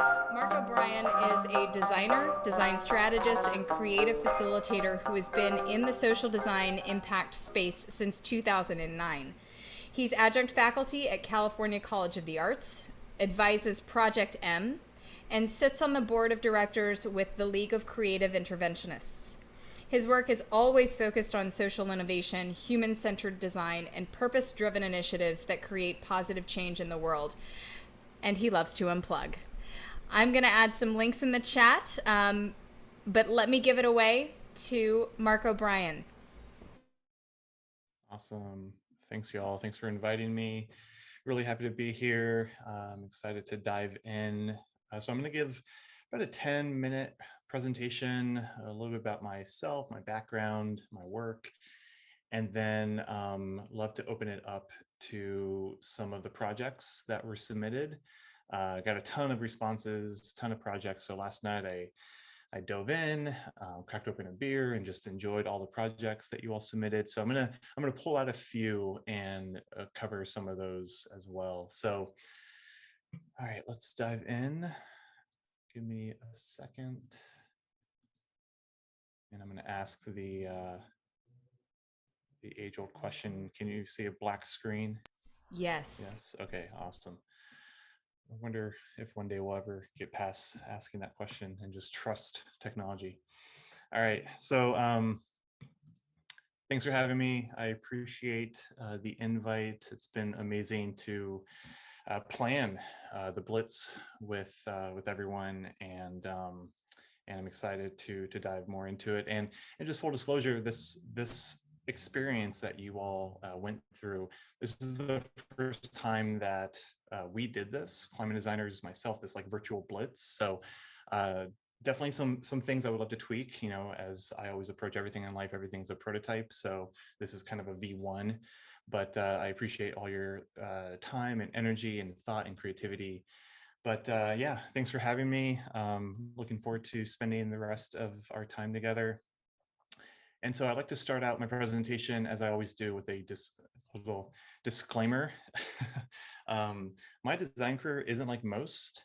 Marc O'Brien is a designer, design strategist, and creative facilitator who has been in the social design impact space since 2009. He's adjunct faculty at California College of the Arts, advises Project M, and sits on the board of directors with the League of Creative Interventionists. His work is always focused on social innovation, human-centered design, and purpose-driven initiatives that create positive change in the world. And he loves to unplug. I'm going to add some links in the chat, but let me give it away to Marc O'Brien. Awesome. Thanks, y'all. Thanks for inviting me. Really happy to be here. I'm excited to dive in. So I'm going to give about a 10-minute presentation, a little bit about myself, my background, my work, and then love to open it up to some of the projects that were submitted. Got a ton of responses, ton of projects. So last night I dove in, cracked open a beer, and just enjoyed all the projects that you all submitted. So I'm gonna pull out a few and cover some of those as well. So, all right, let's dive in. Give me a second, and I'm gonna ask the age-old question. Can you see a black screen? Yes. Yes. Okay. Awesome. I wonder if one day we'll ever get past asking that question and just trust technology. All right, so thanks for having me. I appreciate the invite. It's been amazing to plan the Blitz with everyone, and I'm excited to dive more into it. And just full disclosure, this experience that you all went through, this is the first time that we did this, climate designers, myself, this like virtual Blitz. So definitely some things I would love to tweak. You know, as I always approach everything in life, everything's a prototype. So this is kind of a V1, but I appreciate all your time and energy and thought and creativity. But yeah, thanks for having me. Looking forward to spending the rest of our time together. And so I'd like to start out my presentation, as I always do, with a little disclaimer. My design career isn't like most.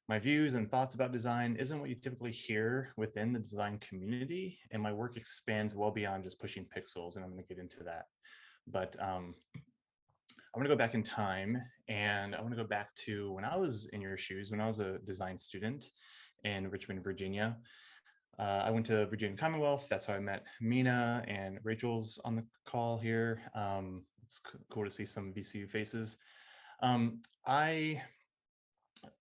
My views and thoughts about design isn't what you typically hear within the design community, and my work expands well beyond just pushing pixels, and I'm going to get into that. But I'm going to go back in time, and I want to go back to when I was in your shoes, when I was a design student in Richmond, Virginia. I went to Virginia Commonwealth. That's how I met Mina, and Rachel's on the call here. It's cool to see some VCU faces. I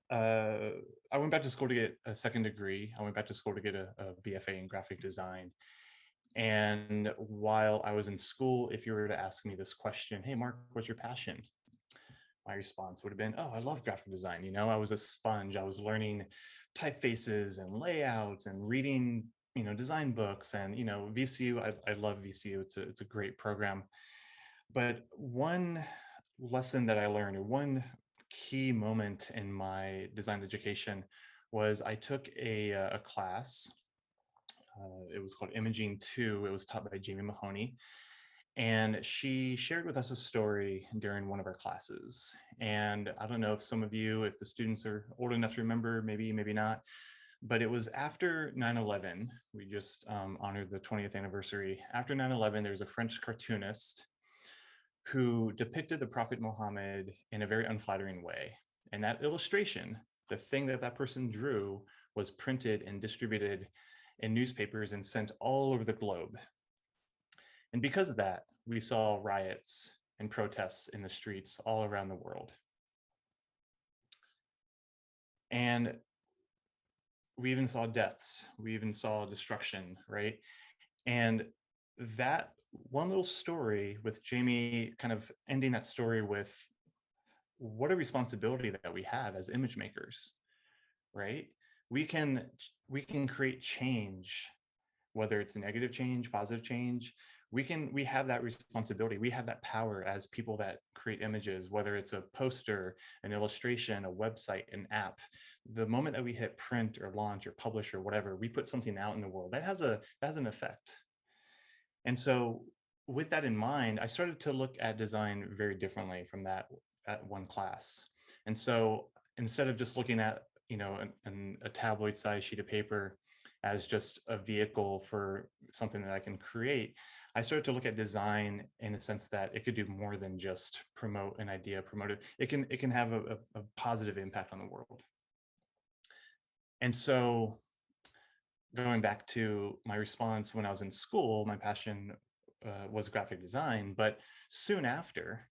went back to school to get a second degree. I went back to school to get a BFA in graphic design. And while I was in school, if you were to ask me this question, hey, Marc, what's your passion? My response would have been, oh, I love graphic design. You know, I was a sponge. I was learning typefaces and layouts and reading, you know, design books. And, you know, VCU, I love VCU. It's a great program. But one lesson that I learned, or one key moment in my design education, was I took a class. It was called Imaging 2. It was taught by Jamie Mahoney. And she shared with us a story during one of our classes. And I don't know if some of you, if the students are old enough to remember, maybe not, but it was after 9/11. We just honored the 20th anniversary. After 9/11, there was a French cartoonist who depicted the Prophet Muhammad in a very unflattering way. And that illustration, the thing that that person drew, was printed and distributed in newspapers and sent all over the globe. And because of that, we saw riots and protests in the streets all around the world. And we even saw deaths, we even saw destruction, right? And that one little story with Jamie kind of ending that story with what a responsibility that we have as image makers, right? We can create change, whether it's negative change, positive change. We have that responsibility. We have that power as people that create images, whether it's a poster, an illustration, a website, an app. The moment that we hit print or launch or publish or whatever, we put something out in the world that has an effect. And so with that in mind, I started to look at design very differently from that one class. And so instead of just looking at, a tabloid size sheet of paper as just a vehicle for something that I can create, I started to look at design in a sense that it could do more than just promote an idea, promote it. It can have a positive impact on the world. And so going back to my response when I was in school, my passion was graphic design, but soon after,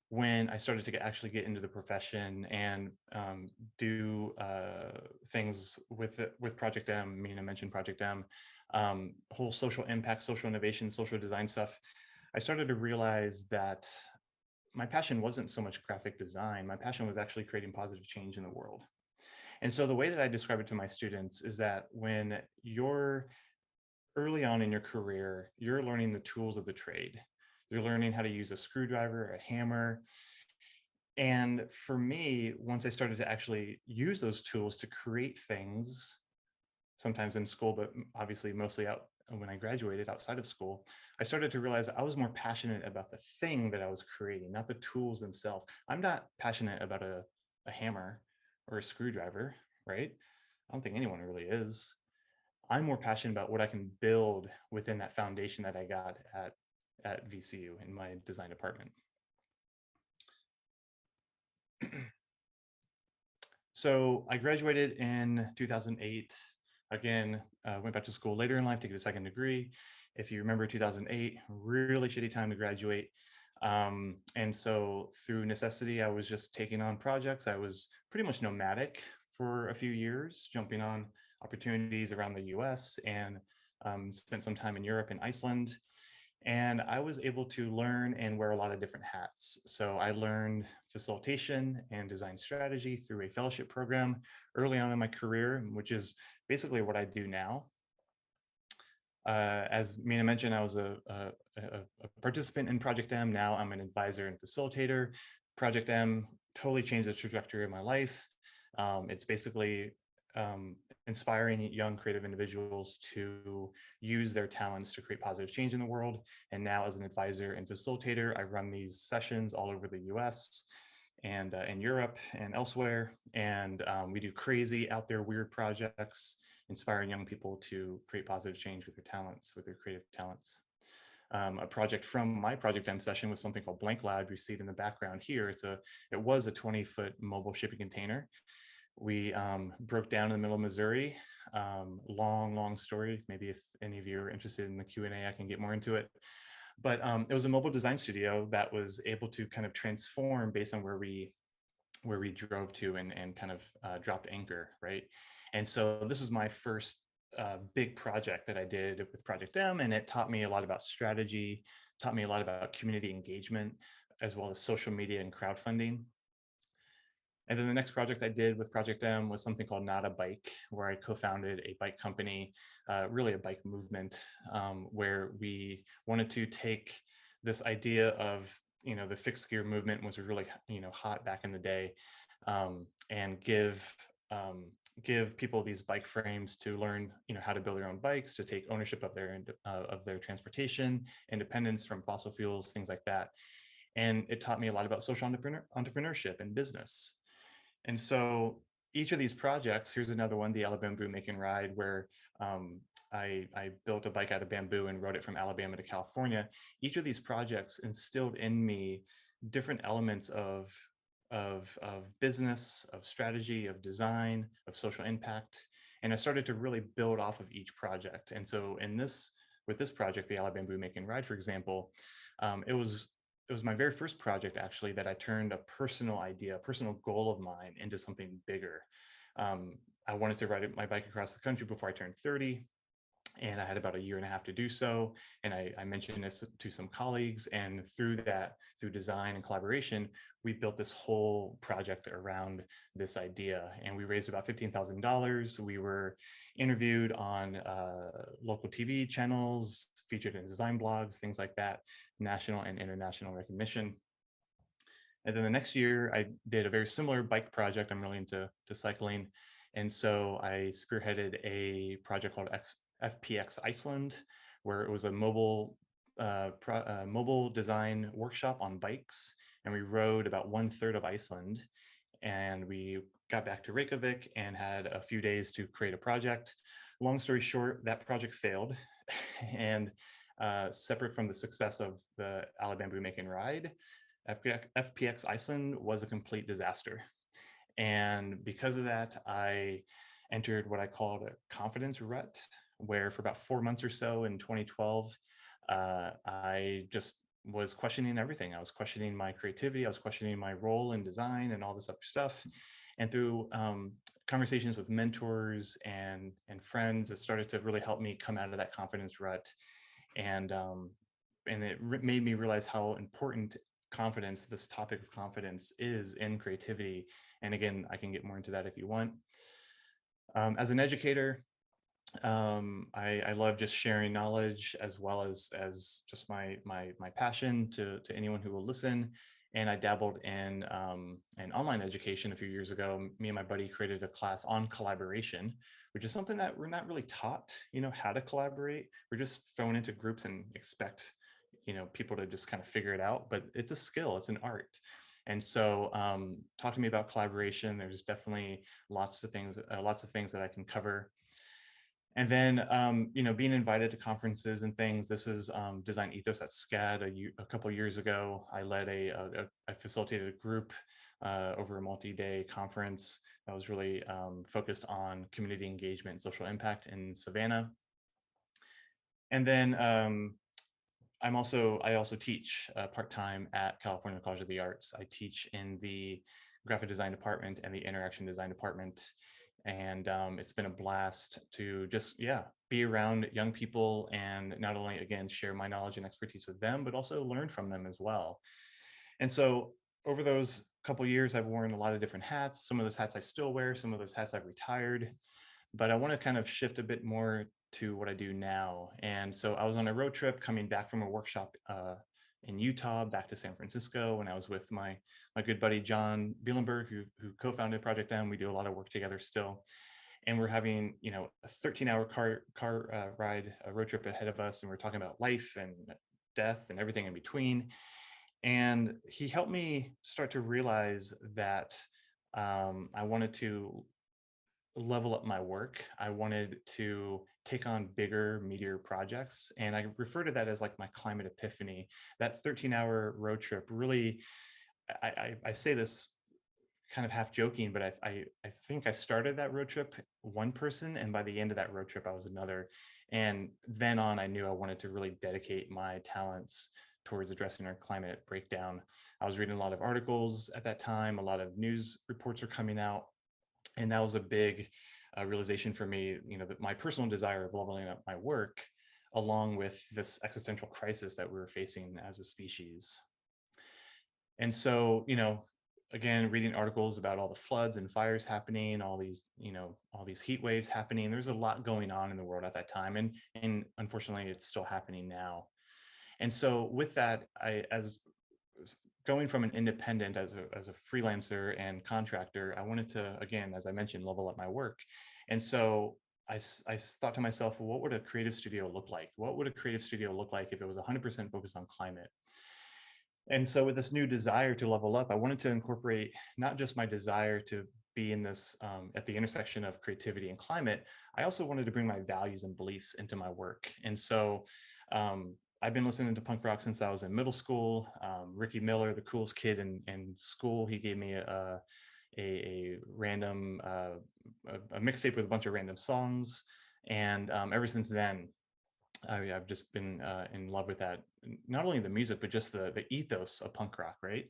when I started to actually get into the profession and do things with Project M, I mentioned Project M, whole social impact, social innovation, social design stuff, I started to realize that my passion wasn't so much graphic design. My passion was actually creating positive change in the world. And so the way that I describe it to my students is that when you're early on in your career, you're learning the tools of the trade. You're learning how to use a screwdriver, a hammer. And for me, once I started to actually use those tools to create things, sometimes in school, but obviously mostly out when I graduated outside of school, I started to realize I was more passionate about the thing that I was creating, not the tools themselves. I'm not passionate about a hammer or a screwdriver, right? I don't think anyone really is. I'm more passionate about what I can build within that foundation that I got at VCU in my design department. So I graduated in 2008. Again, went back to school later in life to get a second degree. If you remember 2008, really shitty time to graduate. And so through necessity, I was just taking on projects. I was pretty much nomadic for a few years, jumping on opportunities around the US and spent some time in Europe and Iceland. And I was able to learn and wear a lot of different hats. So I learned facilitation and design strategy through a fellowship program early on in my career, which is basically what I do now. As Mina mentioned, I was a participant in Project M. Now I'm an advisor and facilitator. Project M totally changed the trajectory of my life. It's basically inspiring young creative individuals to use their talents to create positive change in the world. And now as an advisor and facilitator, I run these sessions all over the US and in Europe and elsewhere. And we do crazy out there weird projects, inspiring young people to create positive change with their talents, with their creative talents. A project from my Project M session was something called Blank Lab. You see it in the background here. It was a 20-foot mobile shipping container. We broke down in the middle of Missouri. Long story. Maybe if any of you are interested in the Q&A, I can get more into it. But it was a mobile design studio that was able to kind of transform based on where we drove to and kind of dropped anchor, right? And so this was my first big project that I did with Project M, and it taught me a lot about strategy, taught me a lot about community engagement, as well as social media and crowdfunding. And then the next project I did with Project M was something called Not a Bike, where I co-founded a bike company, really a bike movement, where we wanted to take this idea of, the fixed gear movement, which was really, hot back in the day, and give people these bike frames to learn, how to build their own bikes, to take ownership of their transportation, independence from fossil fuels, things like that. And it taught me a lot about social entrepreneurship and business. And so each of these projects, here's another one, the Alabama Bamboo Make and Ride, where I built a bike out of bamboo and rode it from Alabama to California. Each of these projects instilled in me different elements of business, of strategy, of design, of social impact. And I started to really build off of each project. And so with this project, the Alabama Bamboo Make and Ride, for example, it was my very first project, actually, that I turned a personal idea, a personal goal of mine into something bigger. I wanted to ride my bike across the country before I turned 30. And I had about a year and a half to do so. And I mentioned this to some colleagues. And through design and collaboration, we built this whole project around this idea. And we raised about $15,000. We were interviewed on local TV channels, featured in design blogs, things like that, national and international recognition. And then the next year, I did a very similar bike project. I'm really into cycling. And so I spearheaded a project called Fpx Iceland, where it was a mobile design workshop on bikes. And we rode about 1/3 of Iceland. and we got back to Reykjavik and had a few days to create a project. Long story short, that project failed. And separate from the success of the Alabama Making Ride, FPX Iceland was a complete disaster. And because of that, I entered what I called a confidence rut, where for about 4 months or so in 2012, I just was questioning everything. I was questioning my creativity. I was questioning my role in design and all this other stuff. And through conversations with mentors and friends, it started to really help me come out of that confidence rut. And it made me realize how important confidence, this topic of confidence, is in creativity. And again, I can get more into that if you want. As an educator, I love just sharing knowledge as well as just my passion to anyone who will listen. And I dabbled in online education a few years ago. Me and my buddy created a class on collaboration, which is something that we're not really taught, how to collaborate. We're just thrown into groups and expect, people to just kind of figure it out. But it's a skill, it's an art. And so talk to me about collaboration. There's definitely lots of things that I can cover. And then, being invited to conferences and things. This is Design Ethos at SVAD a couple of years ago. I led I facilitated a group over a multi-day conference that was really focused on community engagement and social impact in Savannah. And then I also teach part-time at California College of the Arts. I teach in the graphic design department and the interaction design department. And it's been a blast to just, be around young people and not only, again, share my knowledge and expertise with them, but also learn from them as well. And so over those couple of years, I've worn a lot of different hats. Some of those hats I still wear, some of those hats I've retired, but I want to kind of shift a bit more to what I do now. And so I was on a road trip coming back from a workshop in Utah back to San Francisco, and I was with my good buddy John Bielenberg, who co-founded Project M. We do a lot of work together still, and we're having a 13-hour car ride, a road trip ahead of us, and we're talking about life and death and everything in between. And he helped me start to realize that I wanted to level up my work. I wanted to take on bigger, meatier projects. And I refer to that as like my climate epiphany. That 13-hour road trip really, I say this kind of half joking, but I think I started that road trip one person, and by the end of that road trip, I was another. And then on, I knew I wanted to really dedicate my talents towards addressing our climate breakdown. I was reading a lot of articles at that time. A lot of news reports were coming out. And that was a big realization for me, that my personal desire of leveling up my work, along with this existential crisis that we were facing as a species. And so, again, reading articles about all the floods and fires happening, all these heat waves happening. There's a lot going on in the world at that time. And unfortunately, it's still happening now. And so with that, as going from an independent as a freelancer and contractor, I wanted to, again, as I mentioned, level up my work. And so I thought to myself, well, what would a creative studio look like? What would a creative studio look like if it was 100% focused on climate? And so with this new desire to level up, I wanted to incorporate not just my desire to be in this at the intersection of creativity and climate, I also wanted to bring my values and beliefs into my work. And so I've been listening to punk rock since I was in middle school. Ricky Miller, the coolest kid in school, he gave me a random a mixtape with a bunch of random songs. And ever since then, I've just been in love with that, not only the music, but just the ethos of punk rock, right?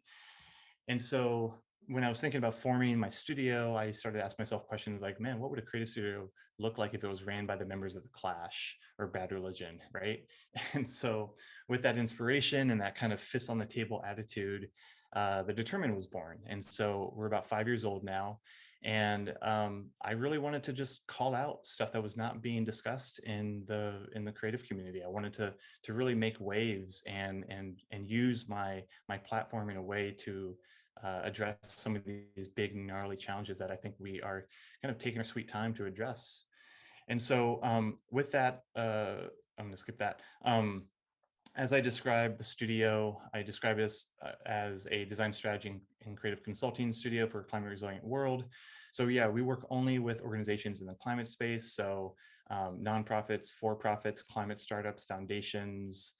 And so when I was thinking about forming my studio, I started to ask myself questions like, man, what would a creative studio look like if it was ran by the members of the Clash or Bad Religion, right? And so with that inspiration and that kind of fist on the table attitude, the Determined was born. And so we're about 5 years old now. And I really wanted to just call out stuff that was not being discussed in the creative community. I wanted to really make waves and use my platform in a way to address some of these big gnarly challenges that I think we are kind of taking our sweet time to address. And so with that, I'm going to skip that. as I describe the studio, I describe it as a design strategy and creative consulting studio for a climate resilient world. So yeah, we work only with organizations in the climate space. So nonprofits, for-profits, climate startups, foundations,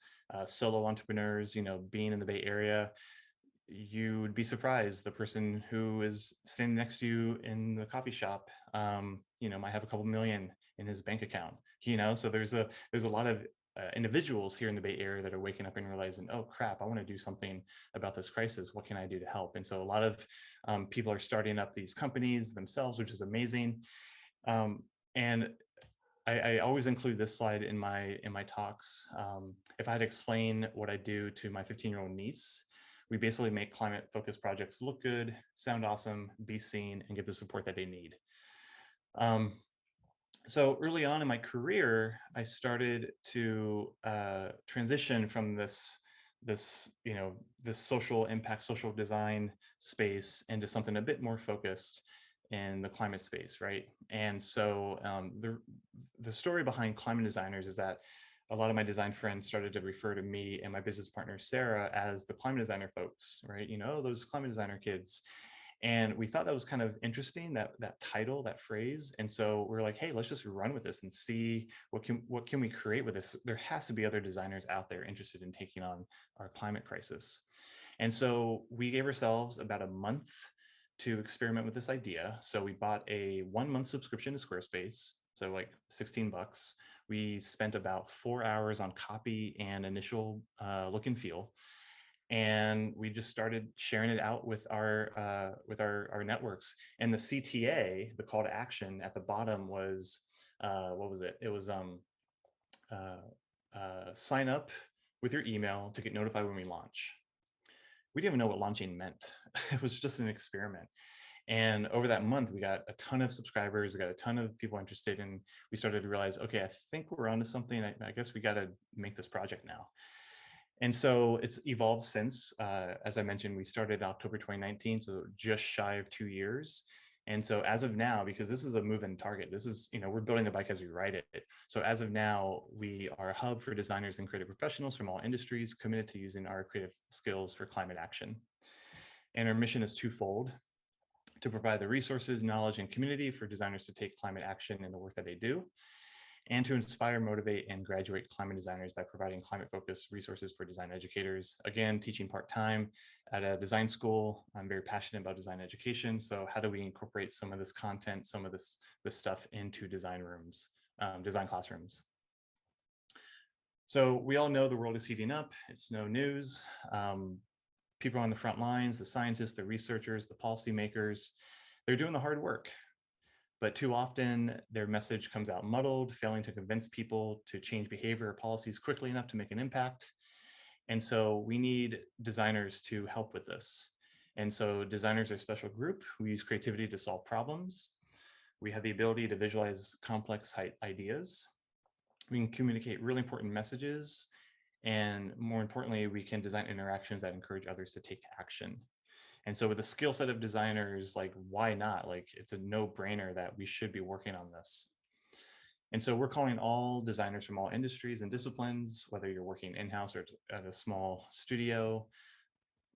solo entrepreneurs, being in the Bay Area, you would be surprised. The person who is standing next to you in the coffee shop, might have a couple million in his bank account, so there's a lot of individuals here in the Bay Area that are waking up and realizing, oh crap, I want to do something about this crisis. What can I do to help? And so a lot of people are starting up these companies themselves, which is amazing. And I always include this slide in my talks. If I had to explain what I do to my 15-year-old niece, we basically make climate focused projects look good, sound awesome, be seen, and get the support that they need. So early on in my career, I started to transition from this social impact, social design space into something a bit more focused in the climate space, right? And so the story behind climate designers is that a lot of my design friends started to refer to me and my business partner, Sarah, as the climate designer folks, right? Those climate designer kids. And we thought that was kind of interesting, that title, that phrase. And so we're like, hey, let's just run with this and see what can we create with this. There has to be other designers out there interested in taking on our climate crisis. And so we gave ourselves about a month to experiment with this idea. So we bought a 1-month subscription to Squarespace, so like $16. We spent about 4 hours on copy and initial look and feel. And we just started sharing it out with our networks. And the CTA, the call to action at the bottom was, what was it? It was sign up with your email to get notified when we launch. We didn't even know what launching meant. It was just an experiment. And over that month, we got a ton of subscribers, we got a ton of people interested, and we started to realize, okay, I think we're onto something. I guess we got to make this project now. And so it's evolved since. As I mentioned, we started in October 2019, so just shy of 2 years. And so as of now, because this is a move-in target, this is, we're building the bike as we ride it. So as of now, we are a hub for designers and creative professionals from all industries committed to using our creative skills for climate action. And our mission is twofold: to provide the resources, knowledge, and community for designers to take climate action in the work that they do, and to inspire, motivate, and graduate climate designers by providing climate-focused resources for design educators. Again, teaching part-time at a design school. I'm very passionate about design education. So how do we incorporate some of this content, some of this stuff into design rooms, design classrooms? So we all know the world is heating up. It's no news. People on the front lines, the scientists, the researchers, the policymakers, they're doing the hard work. But too often their message comes out muddled, failing to convince people to change behavior or policies quickly enough to make an impact. And so we need designers to help with this. And so designers are a special group who use creativity to solve problems. We have the ability to visualize complex ideas. We can communicate really important messages. And more importantly, we can design interactions that encourage others to take action. And so with the skill set of designers, like, why not? Like, it's a no-brainer that we should be working on this. And so we're calling all designers from all industries and disciplines, whether you're working in-house or at a small studio,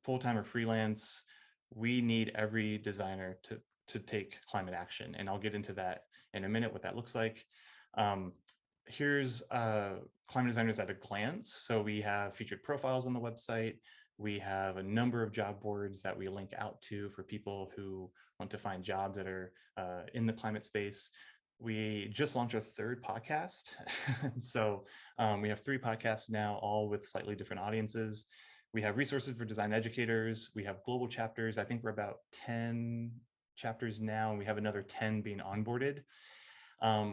full-time or freelance. We need every designer to take climate action. And I'll get into that in a minute, what that looks like. Here's climate designers at a glance. So we have featured profiles on the website. We have a number of job boards that we link out to for people who want to find jobs that are in the climate space. We just launched our 3rd podcast. So we have 3 podcasts now, all with slightly different audiences. We have resources for design educators. We have global chapters. I think we're about 10 chapters now, and we have another 10 being onboarded.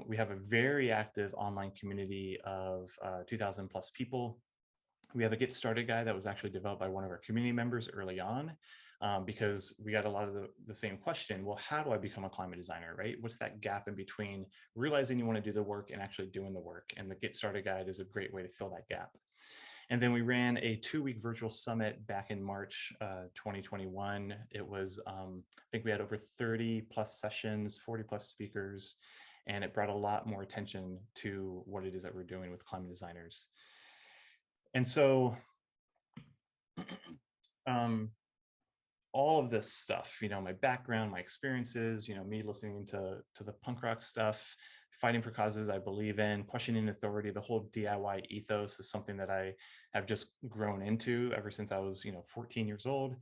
We have a very active online community of 2,000 plus people. We have a Get Started guide that was actually developed by one of our community members early on, because we got a lot of the same question. Well, how do I become a climate designer, right? What's that gap in between realizing you want to do the work and actually doing the work? And the Get Started guide is a great way to fill that gap. And then we ran a 2-week virtual summit back in March 2021. It was, I think we had over 30 plus sessions, 40 plus speakers, and it brought a lot more attention to what it is that we're doing with climate designers. And so um, all of this stuff, my background, my experiences, me listening to the punk rock stuff, fighting for causes I believe in, questioning authority, the whole DIY ethos is something that I have just grown into ever since I was, 14 years old.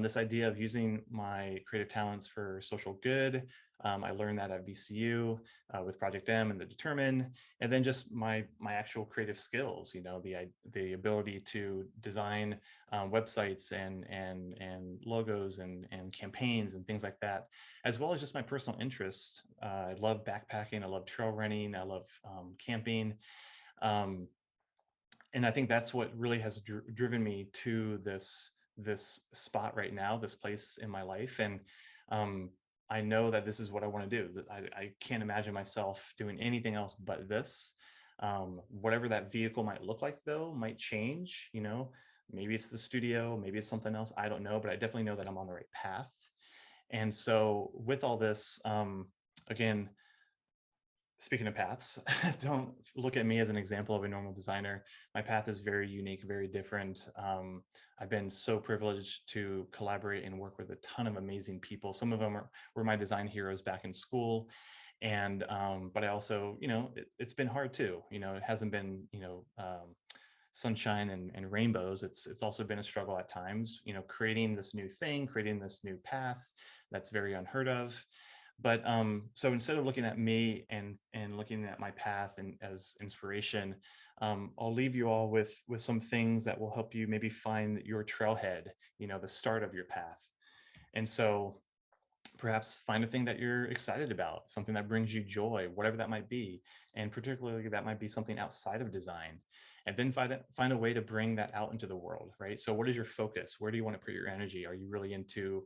This idea of using my creative talents for social good. I learned that at VCU with Project M and the Determine, and then just my actual creative skills. The ability to design websites and logos and campaigns and things like that, as well as just my personal interest. I love backpacking. I love trail running. I love camping. Um, and I think that's what really has driven me to this spot right now, this place in my life. And um, I know that this is what I want to do. I can't imagine myself doing anything else but this. Whatever that vehicle might look like, though, might change. Maybe it's the studio, maybe it's something else. I don't know, but I definitely know that I'm on the right path. And so, with all this, again, speaking of paths, don't look at me as an example of a normal designer. My path is very unique, very different. I've been so privileged to collaborate and work with a ton of amazing people. Some of them were my design heroes back in school. And but I also, it's been hard too. It hasn't been, sunshine and rainbows. It's also been a struggle at times, creating this new thing, creating this new path that's very unheard of. But so instead of looking at me and looking at my path and as inspiration, I'll leave you all with some things that will help you maybe find your trailhead, the start of your path. And so perhaps find a thing that you're excited about, something that brings you joy, whatever that might be. And particularly that might be something outside of design. And then find a way to bring that out into the world, right? So what is your focus? Where do you want to put your energy? Are you really into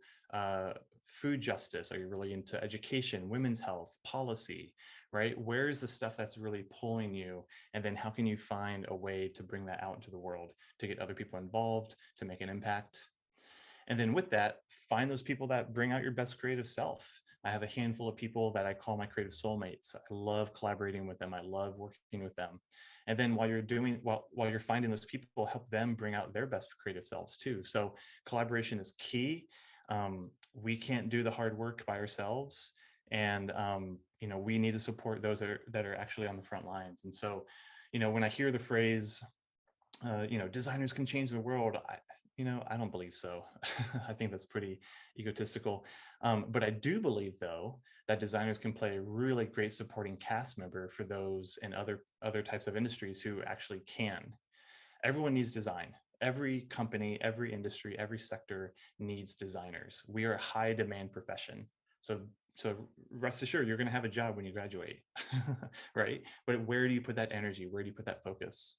food justice? Are you really into education, women's health, policy, right? Where is the stuff that's really pulling you? And then how can you find a way to bring that out into the world, to get other people involved, to make an impact? And then with that, find those people that bring out your best creative self. I have a handful of people that I call my creative soulmates. I love collaborating with them. I love working with them. And then while you're finding those people, help them bring out their best creative selves too. So collaboration is key. We can't do the hard work by ourselves, and we need to support those that are actually on the front lines. And so, when I hear the phrase, designers can change the world, I don't believe so. I think that's pretty egotistical. But I do believe, though, that designers can play a really great supporting cast member for those in other types of industries who actually can. Everyone needs design. Every company, every industry, every sector needs designers. We are a high demand profession. So rest assured, you're going to have a job when you graduate, right? But where do you put that energy? Where do you put that focus?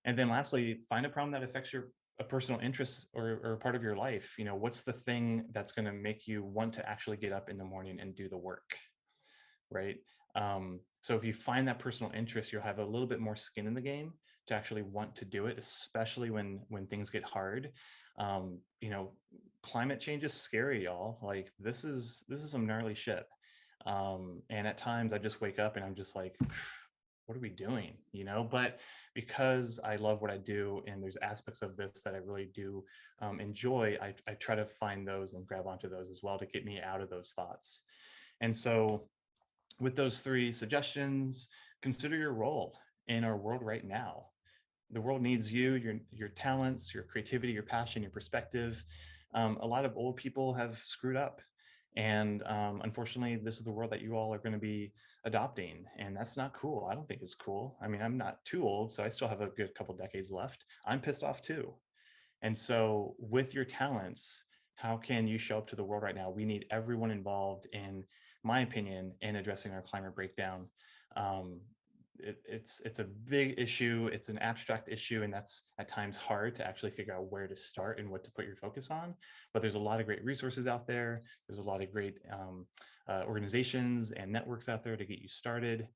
And then lastly, find a problem that affects a personal interest or part of your life. What's the thing that's going to make you want to actually get up in the morning and do the work, right? So if you find that personal interest, you'll have a little bit more skin in the game to actually want to do it, especially when things get hard. Climate change is scary, y'all. Like this is some gnarly shit. And at times I just wake up and I'm just like, what are we doing? But because I love what I do and there's aspects of this that I really do enjoy, I try to find those and grab onto those as well to get me out of those thoughts. And so with those three suggestions, consider your role in our world right now. The world needs you, your talents, your creativity, your passion, your perspective. A lot of old people have screwed up. And unfortunately, this is the world that you all are going to be adopting. And that's not cool. I don't think it's cool. I mean, I'm not too old, so I still have a good couple decades left. I'm pissed off too. And so with your talents, how can you show up to the world right now? We need everyone involved, in my opinion, in addressing our climate breakdown. It's a big issue. It's an abstract issue, and that's at times hard to actually figure out where to start and what to put your focus on. But there's a lot of great resources out there. There's a lot of great organizations and networks out there to get you started.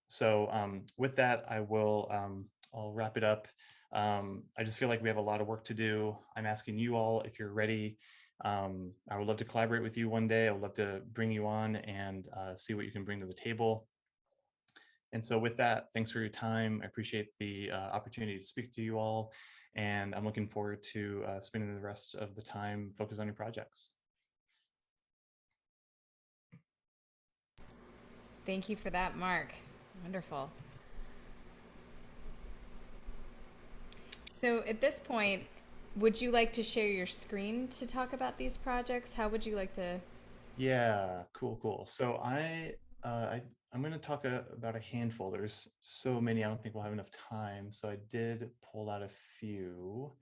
So with that, I'll wrap it up. I just feel like we have a lot of work to do. I'm asking you all if you're ready. I would love to collaborate with you one day. I would love to bring you on and see what you can bring to the table. And so with that, thanks for your time. I appreciate the opportunity to speak to you all. And I'm looking forward to spending the rest of the time focused on your projects. Thank you for that, Mark. Wonderful. So at this point, would you like to share your screen to talk about these projects? How would you like to? Yeah, cool. So I'm going to talk about a handful. There's so many, I don't think we'll have enough time. So I did pull out a few,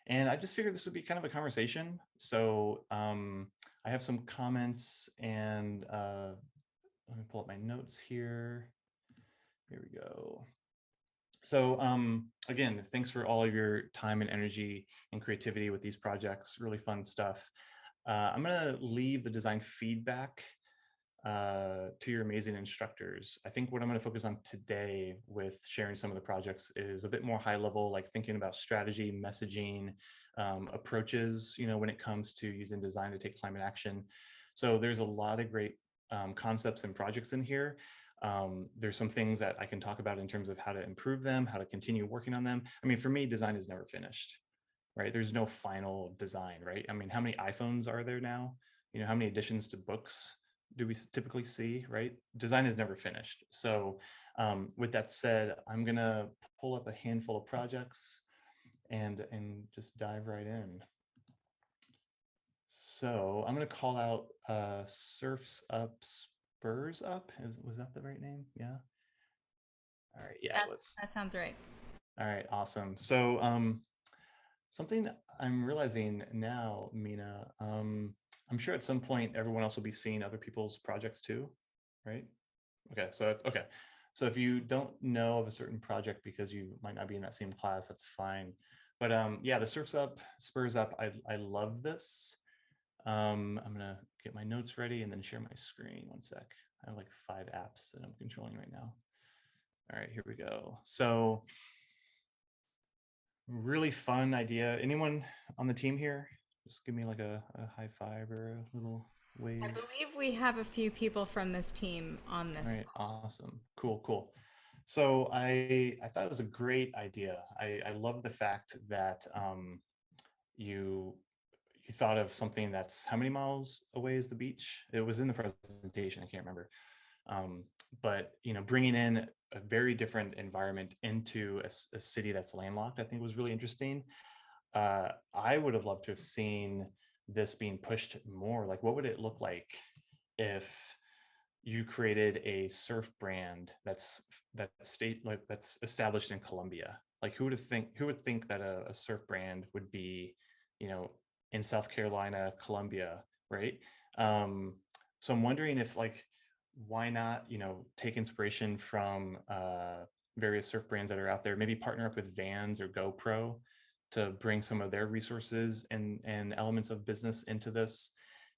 and I just figured this would be kind of a conversation. So I have some comments, and let me pull up my notes here. Here we go. So again, thanks for all of your time and energy and creativity with these projects. Really fun stuff. I'm going to leave the design feedback to your amazing instructors. I think what I'm going to focus on today with sharing some of the projects is a bit more high level, like thinking about strategy, messaging, approaches, when it comes to using design to take climate action. So there's a lot of great concepts and projects in here. There's some things that I can talk about in terms of how to improve them, how to continue working on them. I mean, for me, design is never finished, right? There's no final design, right? I mean, how many iPhones are there now? How many additions to books do we typically see, right? Design is never finished. So with that said, I'm gonna pull up a handful of projects and just dive right in. So I'm gonna call out Surfs Up, Spurs Up. Was that the right name? Yeah. All right. Yeah, it was. That sounds right. All right. Awesome. So something I'm realizing now, Mina, I'm sure at some point everyone else will be seeing other people's projects too, right? Okay, so if you don't know of a certain project because you might not be in that same class, that's fine. But yeah, the Surfs Up, Spurs Up, I love this. I'm gonna get my notes ready and then share my screen. One sec. I have like 5 apps that I'm controlling right now. All right, here we go. So really fun idea. Anyone on the team here? Just give me like a high five or a little I wave. believe we have a few people from this team on this All right, call. awesome. Cool. So I thought it was a great idea. I love the fact that you thought of something that's how many miles away is the beach? It was in the presentation. I can't remember. But bringing in a very different environment into a city that's landlocked, I think was really interesting. I would have loved to have seen this being pushed more. Like, what would it look like if you created a surf brand that's established in Colombia? Like, who would think that a surf brand would be, in South Carolina, Colombia, right? So I'm wondering if, like, why not, take inspiration from various surf brands that are out there, maybe partner up with Vans or GoPro to bring some of their resources and elements of business into this.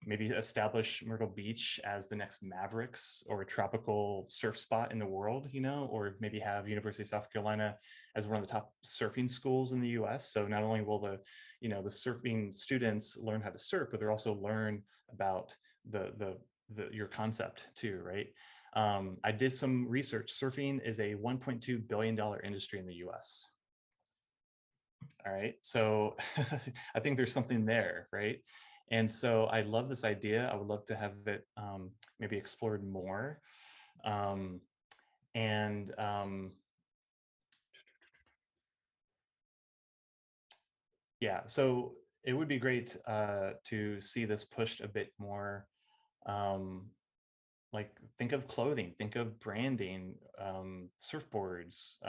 Maybe establish Myrtle Beach as the next Mavericks or a tropical surf spot in the world, or maybe have University of South Carolina as one of the top surfing schools in the US. So not only will the surfing students learn how to surf, but they'll also learn about your concept too, right? I did some research. Surfing is a $1.2 billion industry in the US. All right. So I think there's something there, right? And so I love this idea. I would love to have it maybe explored more. And yeah, so it would be great to see this pushed a bit more. Like, think of clothing, think of branding, surfboards,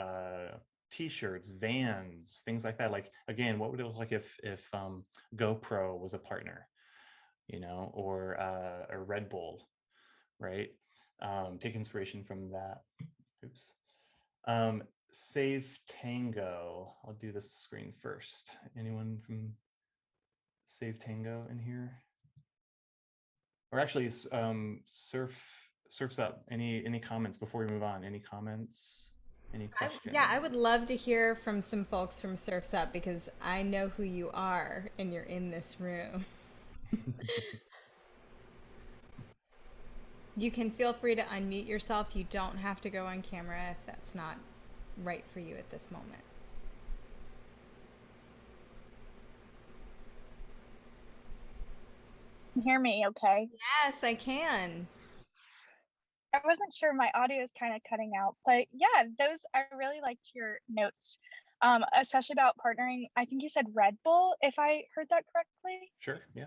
t-shirts, Vans, things like that. Like, again, what would it look like if GoPro was a partner, or a Red Bull, right? Take inspiration from that. Oops. Save Tango. I'll do this screen first. Anyone from Save Tango in here? Or actually, Surfs Up. Any comments before we move on? Any comments? Any questions? Yeah, I would love to hear from some folks from Surfs Up because I know who you are and you're in this room. You can feel free to unmute yourself. You don't have to go on camera if that's not right for you at this moment. Can you hear me okay? Yes, I can. I wasn't sure, my audio is kind of cutting out, but yeah, those I really liked your notes, especially about partnering. I think you said Red Bull, if I heard that correctly. Sure. Yeah.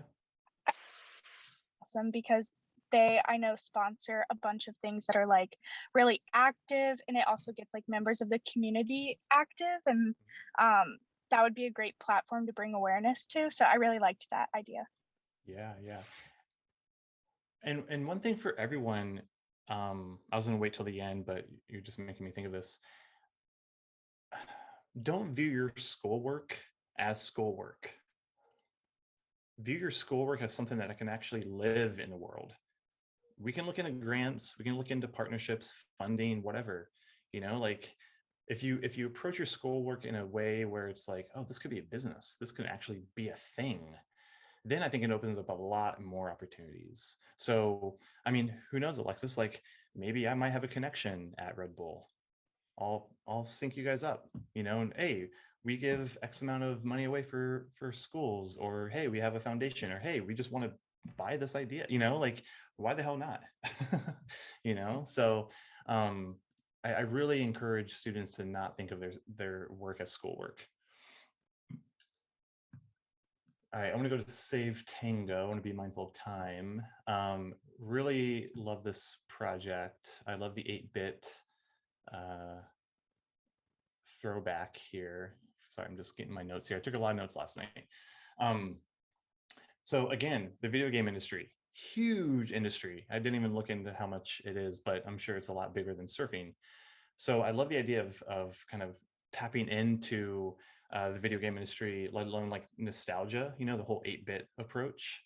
Awesome, because they I know sponsor a bunch of things that are like really active, and it also gets like members of the community active, and that would be a great platform to bring awareness to. So I really liked that idea. Yeah. Yeah. And one thing for everyone, I was gonna wait till the end, but you're just making me think of this. Don't view your schoolwork as schoolwork. View your schoolwork as something that can actually live in the world. We can look into grants, we can look into partnerships, funding, whatever. Like if you approach your schoolwork in a way where it's like, oh, this could be a business, this could actually be a thing, then I think it opens up a lot more opportunities. So, I mean, who knows, Alexis? Like maybe I might have a connection at Red Bull. I'll sync you guys up, and hey, we give X amount of money away for schools, or hey, we have a foundation, or hey, we just want to buy this idea, like why the hell not? So I really encourage students to not think of their work as schoolwork. All right, I'm gonna go to Save Tango. I want to be mindful of time. Really love this project. I love the 8-bit throwback here. Sorry, I'm just getting my notes here. I took a lot of notes last night. So again, the video game industry, huge industry. I didn't even look into how much it is, but I'm sure it's a lot bigger than surfing. So I love the idea of kind of tapping into the video game industry, let alone like nostalgia, the whole 8-bit approach.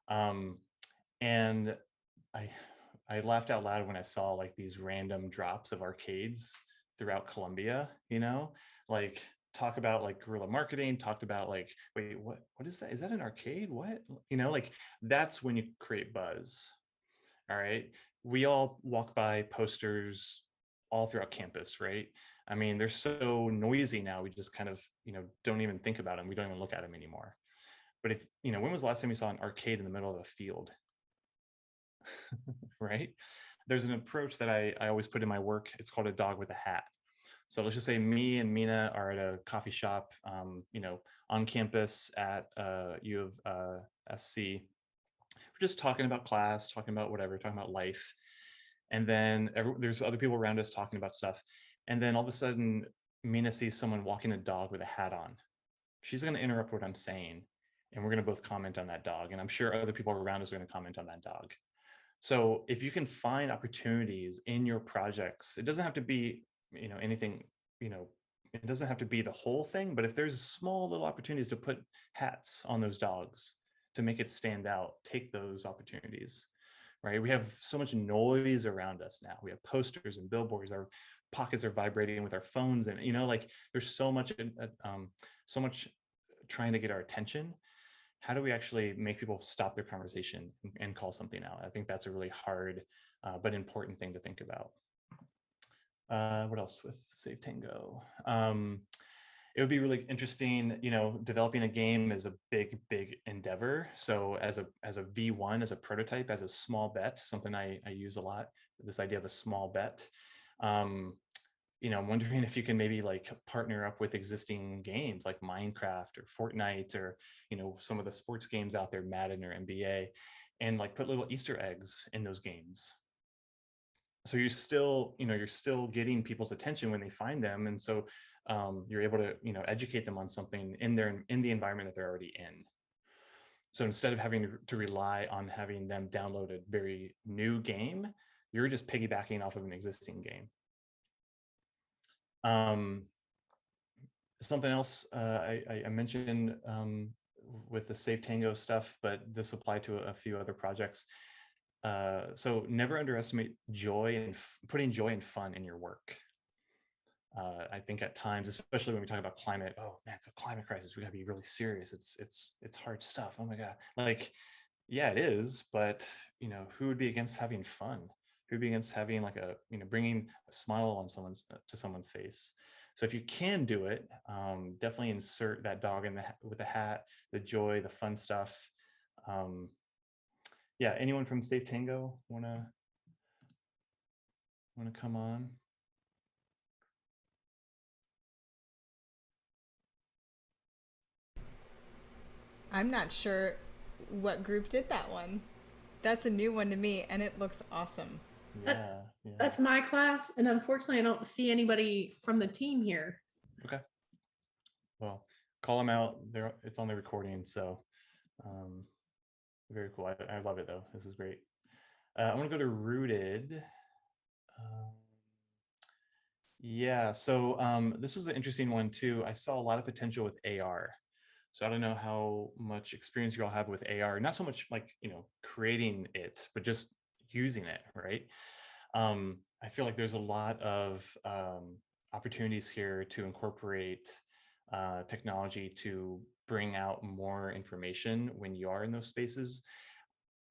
And I I laughed out loud when I saw like these random drops of arcades throughout Colombia, like talk about like guerrilla marketing, talked about like, wait, what is that? Is that an arcade? What? Like that's when you create buzz. All right. We all walk by posters all throughout campus, right? I mean, they're so noisy now. We just kind of, don't even think about them. We don't even look at them anymore. But if, when was the last time you saw an arcade in the middle of a field? Right? There's an approach that I always put in my work. It's called a dog with a hat. So let's just say me and Mina are at a coffee shop, on campus at U of SC. We're just talking about class, talking about whatever, talking about life. And then there's other people around us talking about stuff. And then all of a sudden, Mina sees someone walking a dog with a hat on. She's going to interrupt what I'm saying. And we're going to both comment on that dog. And I'm sure other people around us are going to comment on that dog. So if you can find opportunities in your projects, it doesn't have to be, anything, it doesn't have to be the whole thing, but if there's small little opportunities to put hats on those dogs to make it stand out, take those opportunities, right? We have so much noise around us now. We have posters and billboards, our pockets are vibrating with our phones, and, like there's so much trying to get our attention. How do we actually make people stop their conversation and call something out? I think that's a really hard but important thing to think about. What else with Save Tango? It would be really interesting, developing a game is a big endeavor. So as a V1, as a prototype, as a small bet, something I use a lot, this idea of a small bet. I'm wondering if you can maybe like partner up with existing games like Minecraft or Fortnite, or, some of the sports games out there, Madden or NBA, and like put little Easter eggs in those games. So you're still getting people's attention when they find them. And so you're able to, educate them on something in the environment that they're already in. So instead of having to rely on having them download a very new game, you're just piggybacking off of an existing game. Something else I mentioned with the Save Tango stuff, but this applied to a few other projects. So never underestimate joy and putting joy and fun in your work. I think at times, especially when we talk about climate, oh man, it's a climate crisis. We gotta be really serious. It's hard stuff. Oh my God. Like Yeah, it is, but who would be against having fun? Who would be against having like a, bringing a smile on someone's face? So if you can do it, definitely insert that dog in with the hat, the joy, the fun stuff. Um, yeah, anyone from Safe Tango wanna come on? I'm not sure what group did that one. That's a new one to me, and it looks awesome. Yeah, yeah. That's my class, and unfortunately, I don't see anybody from the team here. Okay. Well, call them out. It's on the recording, so very cool. I love it though. This is great. I want to go to Rooted. Yeah, so this was an interesting one too. I saw a lot of potential with AR. So I don't know how much experience you all have with AR, not so much like, creating it, but just using it, right? I feel like there's a lot of opportunities here to incorporate technology to bring out more information when you are in those spaces.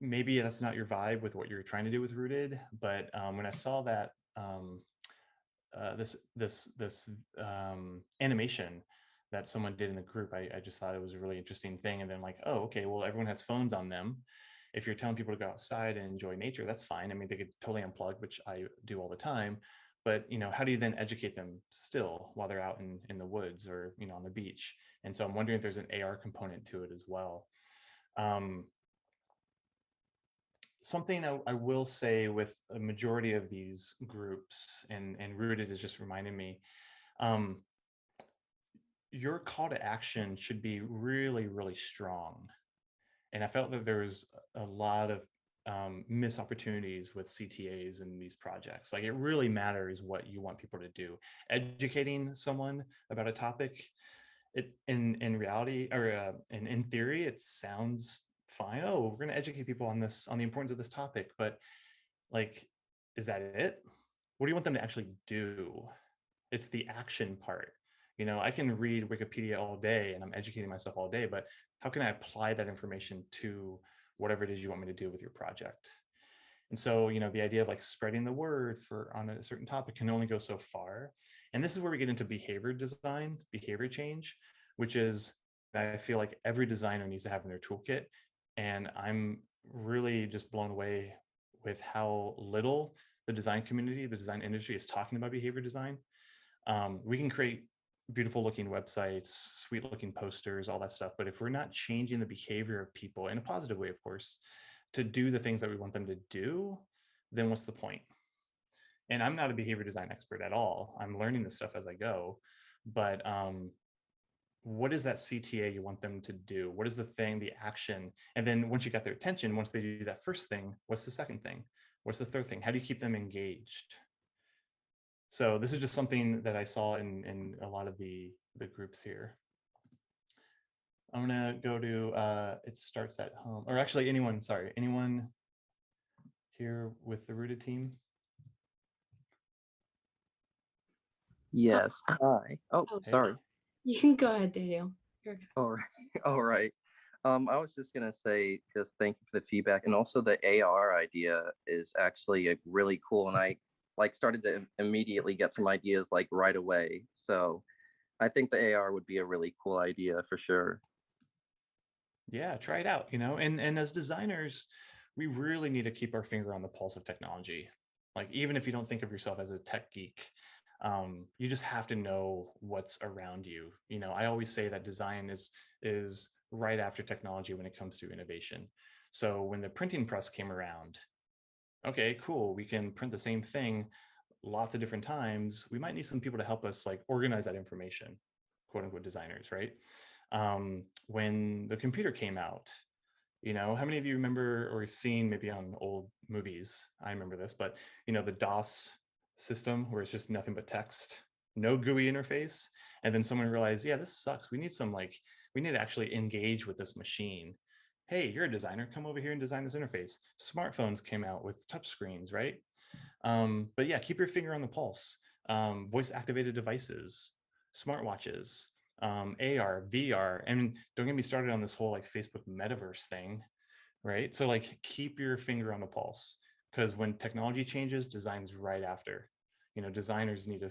Maybe that's not your vibe with what you're trying to do with Rooted, but when I saw that this animation that someone did in the group, I just thought it was a really interesting thing. And then like, oh, okay, well, everyone has phones on them. If you're telling people to go outside and enjoy nature, that's fine. I mean, they could totally unplug, which I do all the time. But how do you then educate them still while they're out in the woods or on the beach? And so I'm wondering if there's an AR component to it as well. Something I will say with a majority of these groups, and Rooted is just reminding me, your call to action should be really, really strong. And I felt that there was a lot of missed opportunities with CTAs in these projects. Like it really matters what you want people to do. Educating someone about a topic, it in reality or in theory, it sounds fine. Oh, we're going to educate people on the importance of this topic, but like, is that it? What do you want them to actually do? It's the action part. I can read Wikipedia all day and I'm educating myself all day, but how can I apply that information to whatever it is you want me to do with your project? And so, the idea of like spreading the word on a certain topic can only go so far. And this is where we get into behavior design, behavior change, which is, I feel like every designer needs to have in their toolkit. And I'm really just blown away with how little the design community, the design industry is talking about behavior design. We can create beautiful looking websites, sweet looking posters, all that stuff. But if we're not changing the behavior of people in a positive way, of course, to do the things that we want them to do, then what's the point? And I'm not a behavior design expert at all. I'm learning this stuff as I go. But what is that CTA you want them to do? What is the thing, the action? And then once you got their attention, once they do that first thing, what's the second thing? What's the third thing? How do you keep them engaged? So this is just something that I saw in a lot of the groups here. I'm gonna go to it starts at home, or actually anyone here with the Rooted team? Yes. Hi. Oh, Oh, sorry. You can go ahead, Daniel. You're good. All right. All right. I was just gonna say just thank you for the feedback, and also the AR idea is actually a really cool, and I like started to immediately get some ideas like right away. So I think the AR would be a really cool idea for sure. Yeah, try it out, and as designers, we really need to keep our finger on the pulse of technology. Like even if you don't think of yourself as a tech geek, you just have to know what's around you. I always say that design is right after technology when it comes to innovation. So when the printing press came around, okay, cool, we can print the same thing lots of different times. We might need some people to help us like organize that information, quote unquote designers, right? When the computer came out, how many of you remember or seen maybe on old movies? I remember this, but the DOS system where it's just nothing but text, no GUI interface. And then someone realized, yeah, this sucks. We need we need to actually engage with this machine. Hey, you're a designer, come over here and design this interface. Smartphones came out with touch screens, right? But yeah, keep your finger on the pulse. Voice activated devices, smartwatches, AR, VR, and don't get me started on this whole like Facebook metaverse thing. right? So like keep your finger on the pulse, because when technology changes, design's right after. Designers need to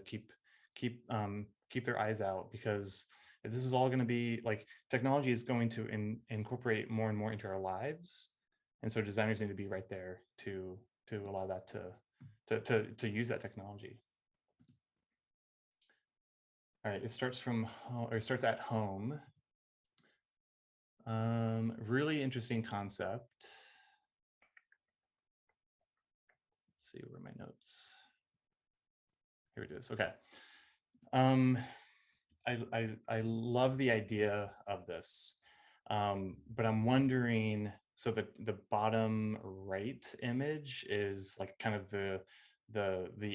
keep their eyes out, because this is all going to be like, technology is going to incorporate more and more into our lives, and so designers need to be right there to allow that to use that technology. All right, it starts at home. Really interesting concept. Let's see, where are my notes? Here it is. Okay. I love the idea of this, but I'm wondering, so the bottom right image is like kind of the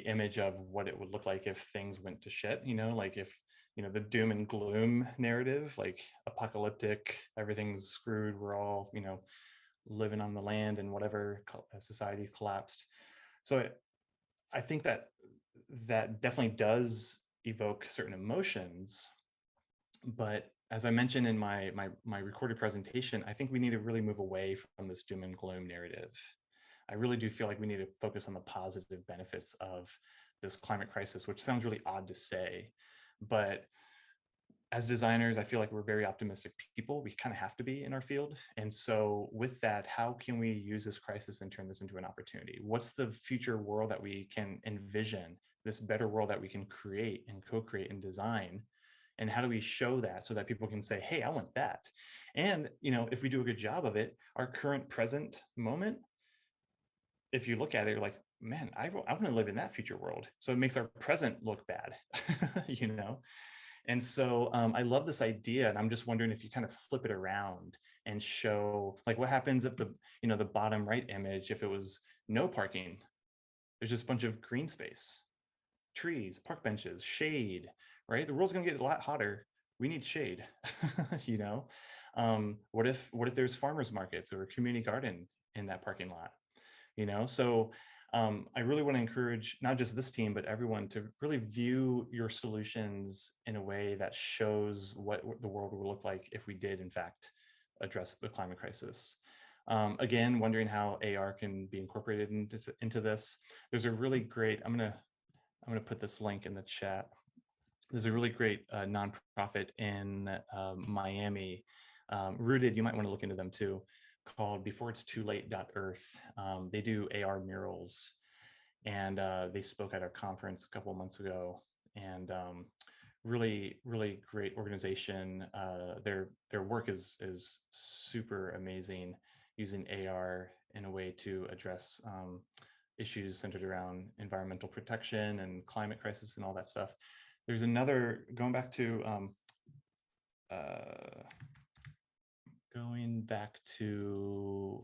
image of what it would look like if things went to shit, like if, the doom and gloom narrative, like apocalyptic, everything's screwed, we're all, living on the land and whatever, society collapsed. So I think that definitely does evoke certain emotions, but as I mentioned in my recorded presentation, I think we need to really move away from this doom and gloom narrative. I really do feel like we need to focus on the positive benefits of this climate crisis, which sounds really odd to say, but as designers, I feel like we're very optimistic people. We kind of have to be in our field. And so with that, how can we use this crisis and turn this into an opportunity? What's the future world that we can envision, this better world that we can create and co-create and design? And how do we show that so that people can say, hey, I want that? And, if we do a good job of it, our current present moment, if you look at it, you're like, man, I want to live in that future world. So it makes our present look bad, And so I love this idea, and I'm just wondering if you kind of flip it around and show, like, what happens if the bottom right image, if it was no parking, there's just a bunch of green space, trees, park benches, shade, right? The world's gonna get a lot hotter. We need shade, What if there's farmers markets or a community garden in that parking lot, So I really want to encourage not just this team, but everyone to really view your solutions in a way that shows what the world would look like if we did, in fact, address the climate crisis. Again, wondering how AR can be incorporated into this. There's a really great, I'm gonna put this link in the chat. There's a really great nonprofit in Miami, Rooted, you might want to look into them too, called beforeitstolate.earth. They do AR murals, and they spoke at our conference a couple of months ago, and really great organization. Their work is super amazing, using AR in a way to address issues centered around environmental protection and climate crisis and all that stuff. There's another, going back to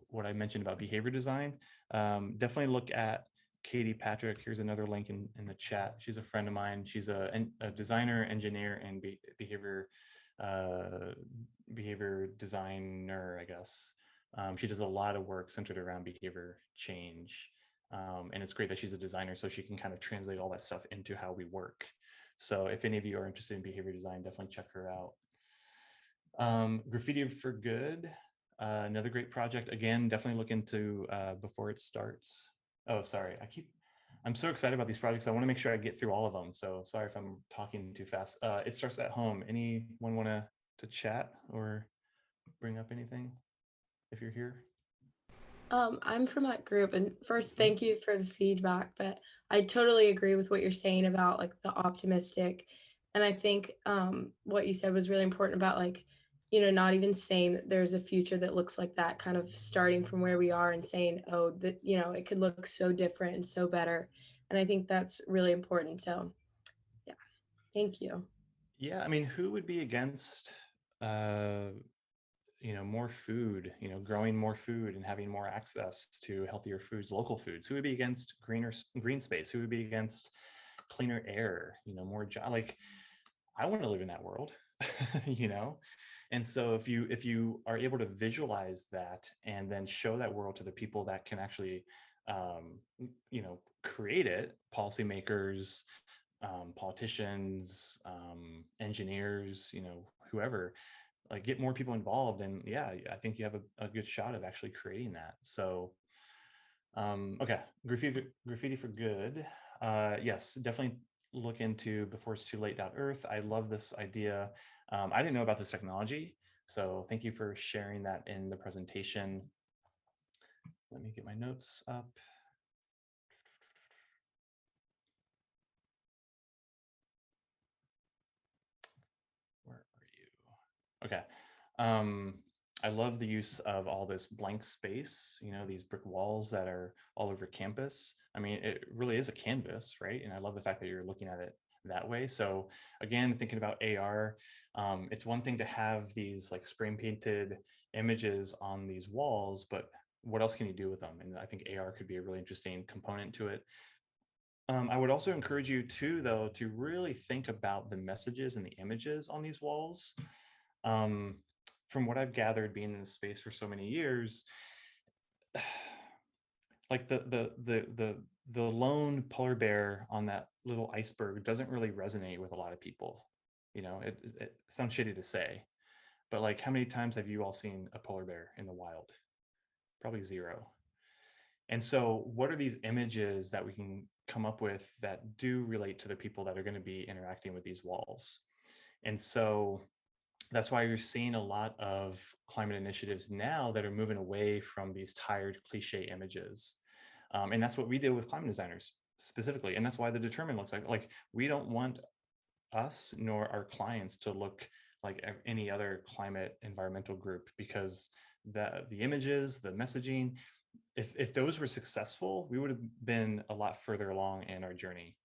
what I mentioned about behavior design, definitely look at Katie Patrick. Here's another link in the chat. She's a friend of mine. She's a designer, engineer, and behavior designer, I guess. She does a lot of work centered around behavior change. And it's great that she's a designer, so she can kind of translate all that stuff into how we work. So if any of you are interested in behavior design, definitely check her out. Graffiti for Good, another great project. Again, definitely look into Before It Starts. Oh, sorry, I'm so excited about these projects. I want to make sure I get through all of them. So sorry if I'm talking too fast. It Starts at Home. Anyone want to chat or bring up anything if you're here? I'm from that group, and first, thank you for the feedback, but I totally agree with what you're saying about like the optimistic. And I think what you said was really important about like, not even saying that there's a future that looks like that, kind of starting from where we are and saying, oh, that, it could look so different and so better. And I think that's really important. So yeah, thank you. Yeah, I mean, who would be against more food, growing more food and having more access to healthier foods, local foods? Who would be against green space? Who would be against cleaner air, more job? Like, I want to live in that world, And so if you are able to visualize that and then show that world to the people that can actually, create it, policymakers, politicians, engineers, whoever, like get more people involved. And yeah, I think you have a good shot of actually creating that. So okay, graffiti for good. Yes, definitely look into before it's too late.earth. I love this idea. I didn't know about this technology, so thank you for sharing that in the presentation. Let me get my notes up. Where are you? Okay. I love the use of all this blank space, you know, these brick walls that are all over campus. I mean, it really is a canvas, right? And I love the fact that you're looking at it that way. So again, thinking about AR, it's one thing to have these like spray painted images on these walls, but what else can you do with them? And I think AR could be a really interesting component to it. I would also encourage you too, though, to really think about the messages and the images on these walls. From what I've gathered being in the space for so many years, like the lone polar bear on that little iceberg doesn't really resonate with a lot of people. You know, it sounds shitty to say, but like how many times have you all seen a polar bear in the wild? Probably zero. And so what are these images that we can come up with that do relate to the people that are going to be interacting with these walls? And so that's why you're seeing a lot of climate initiatives now that are moving away from these tired cliche images. And that's what we did with climate designers specifically. And that's why the determined looks like we don't want us nor our clients to look like any other climate environmental group, because the images, the messaging, if those were successful, we would have been a lot further along in our journey.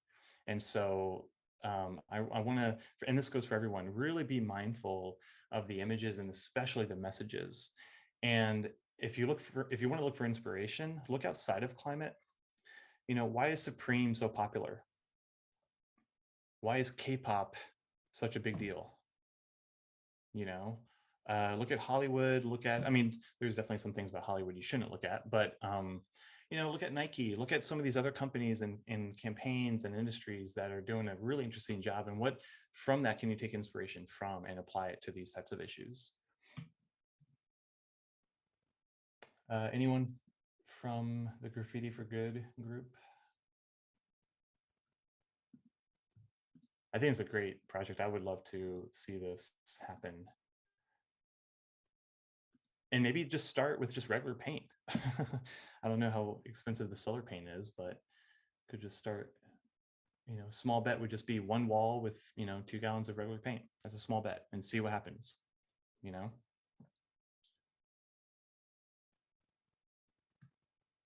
And so I want to, and this goes for everyone, really be mindful of the images and especially the messages. And if you want to look for inspiration, look outside of climate. You know, why is Supreme so popular? Why is K-pop such a big deal? You know, look at Hollywood, I mean, there's definitely some things about Hollywood you shouldn't look at, but you know, look at Nike, look at some of these other companies and campaigns and industries that are doing a really interesting job. And what from that can you take inspiration from and apply it to these types of issues? Anyone from the Graffiti for Good group? I think it's a great project. I would love to see this happen. And maybe just start with just regular paint. I don't know how expensive the solar paint is, but could just start, you know, small bet would just be one wall with, you know, 2 gallons of regular paint. That's a small bet and see what happens, you know?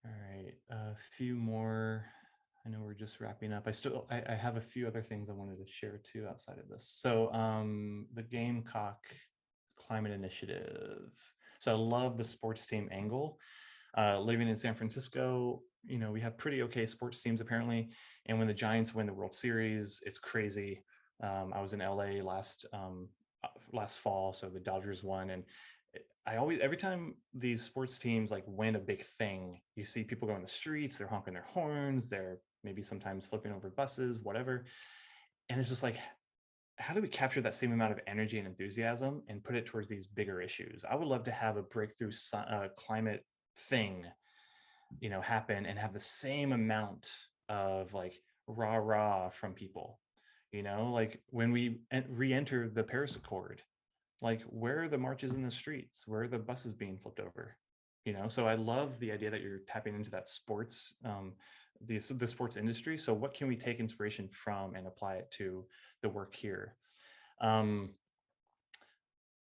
All right, a few more. I know we're just wrapping up. I have a few other things I wanted to share too outside of this. So the Gamecock Climate Initiative. So I love the sports team angle. Living in San Francisco, you know, we have pretty okay sports teams apparently. And when the Giants win the World Series, it's crazy. I was in LA last fall, so the Dodgers won, and every time these sports teams like win a big thing, you see people go in the streets, they're honking their horns, they're maybe sometimes flipping over buses, whatever. And it's just like, how do we capture that same amount of energy and enthusiasm and put it towards these bigger issues? I would love to have a breakthrough climate thing, you know, happen and have the same amount of like rah from people, you know, like when we re-enter the Paris Accord, like where are the marches in the streets? Where are the buses being flipped over? You know, so I love the idea that you're tapping into that sports, the sports industry. So what can we take inspiration from and apply it to the work here? I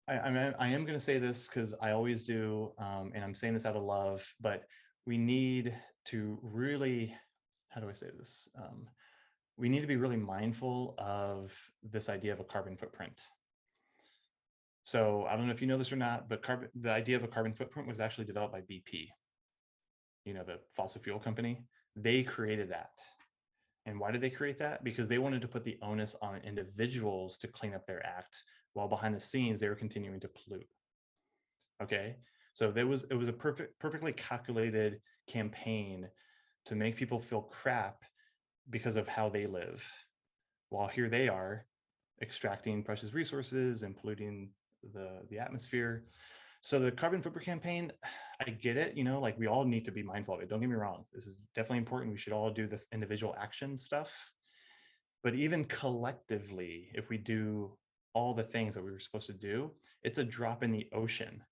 am going to say this because I always do, and I'm saying this out of love, but we need to really, how do I say this? We need to be really mindful of this idea of a carbon footprint. So I don't know if you know this or not, but the idea of a carbon footprint was actually developed by BP, you know, the fossil fuel company. They created that. And why did they create that? Because they wanted to put the onus on individuals to clean up their act, while behind the scenes, they were continuing to pollute. Okay, so it was a perfectly calculated campaign to make people feel crap because of how they live, while here they are extracting precious resources and polluting the atmosphere. So the carbon footprint campaign, I get it, you know, like we all need to be mindful of it. Don't get me wrong. This is definitely important. We should all do the individual action stuff. But even collectively, if we do all the things that we were supposed to do, it's a drop in the ocean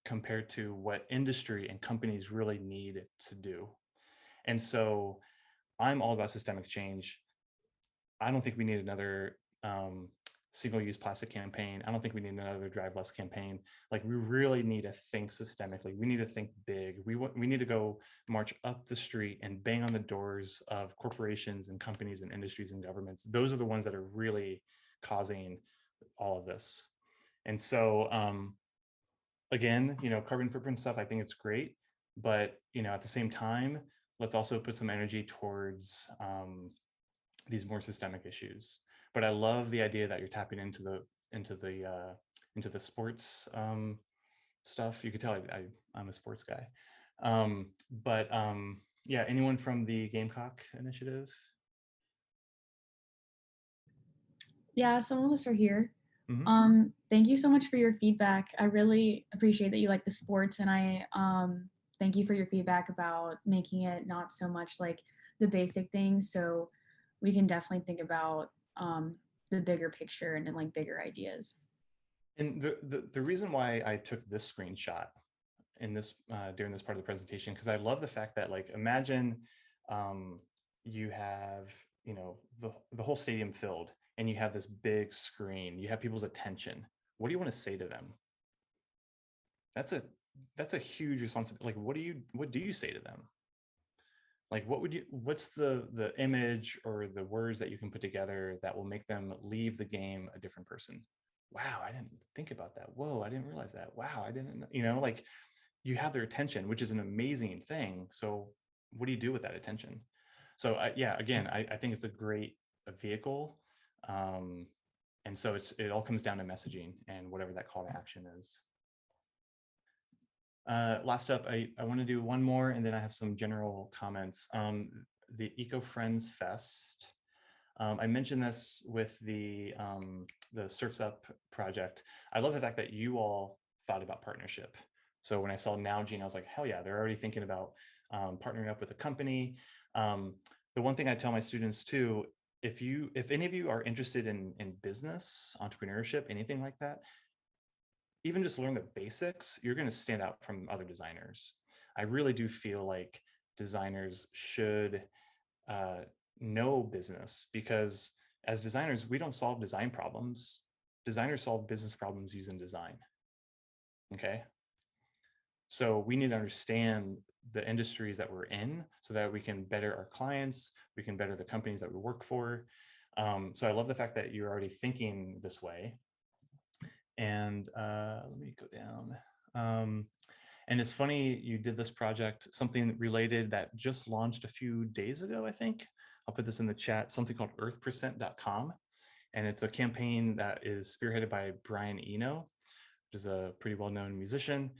compared to what industry and companies really need to do. And so I'm all about systemic change. I don't think we need another single-use plastic campaign. I don't think we need another drive less campaign. Like we really need to think systemically. We need to think big. We need to go march up the street and bang on the doors of corporations and companies and industries and governments. Those are the ones that are really causing all of this. And so again, you know, carbon footprint stuff, I think it's great, but you know, at the same time, let's also put some energy towards these more systemic issues. But I love the idea that you're tapping into the sports stuff. You could tell I'm a sports guy. Yeah, anyone from the Gamecock initiative? Yeah, some of us are here. Mhm. Thank you so much for your feedback. I really appreciate that you like the sports, and I thank you for your feedback about making it not so much like the basic things, so we can definitely think about the bigger picture and like bigger ideas. And the reason why I took this screenshot in this during this part of the presentation, because I love the fact that, like, imagine you have, you know, the whole stadium filled and you have this big screen, you have people's attention. What do you want to say to them? That's a huge responsibility. Like, what do you say to them? Like, what's the image or the words that you can put together that will make them leave the game a different person? Wow, I didn't think about that. Whoa, I didn't realize that. Wow, I didn't, you know, like, you have their attention, which is an amazing thing. So what do you do with that attention? So yeah, again, I think it's a great vehicle. And so it all comes down to messaging and whatever that call to action is. Last up, I want to do one more, and then I have some general comments. The Eco Friends Fest. I mentioned this with the Surfs Up project. I love the fact that you all thought about partnership. So when I saw Nalgene, I was like, hell yeah, they're already thinking about partnering up with a company. The one thing I tell my students too, if any of you are interested in business, entrepreneurship, anything like that, even just learn the basics, you're going to stand out from other designers. I really do feel like designers should know business, because as designers, we don't solve design problems. Designers solve business problems using design. Okay. So we need to understand the industries that we're in so that we can better our clients, we can better the companies that we work for. So I love the fact that you're already thinking this way. And let me go down. And it's funny, you did this project, something related that just launched a few days ago, I think. I'll put this in the chat, something called earthpercent.com. And it's a campaign that is spearheaded by Brian Eno, which is a pretty well-known musician.